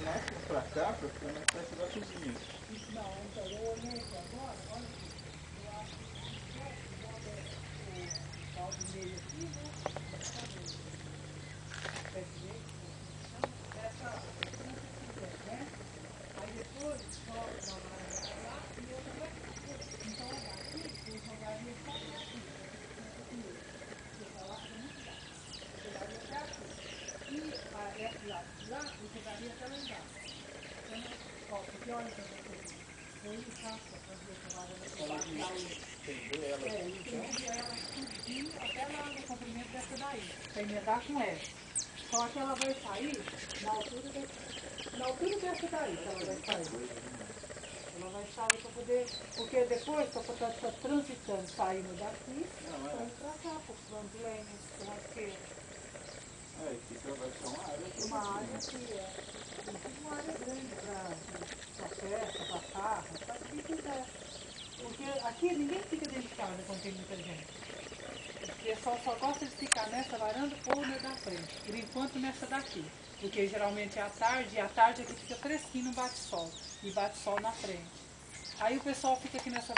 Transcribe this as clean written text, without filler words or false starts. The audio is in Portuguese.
mais pra cá, pra ficar mais perto da cozinha. Não, então eu olhei aqui agora, olha aqui. Eu acho que o pau do meio aqui, né? Pé direito, essa né? Aí depois joga uma varanda pra lá e outra pra cá. Então aqui eu jogaria só até aqui, porque pra lá fica muito baixo. Eu jogaria até aqui. E esse lado de lá eu jogaria até lá embaixo. Ó, porque olha pra você. Foi o caça fazer essa varanda por baixo da outra. Estender ela É, assim, então. estendia ela tudinho até lá no comprimento dessa daí, pra emendar com essa. Só que ela vai sair na altura dessa daí que ela vai sair. Ela vai sair para poder, porque depois para poder estar transitando, saindo daqui, vai pra cá, pro plano de lenha, churrasqueira. É, fica, vai ficar uma área toda Uma aqui, área né? aqui, tem tudo uma área grande pra festa, pra farra, pra quem quiser. Porque aqui ninguém fica dentro de casa quando tem muita gente. O pessoal só gosta de ficar nessa varanda ou na da frente, por enquanto nessa daqui. Porque geralmente é à tarde, e à tarde aqui fica fresquinho no bate-sol. E bate-sol na frente. Aí o pessoal fica aqui nessa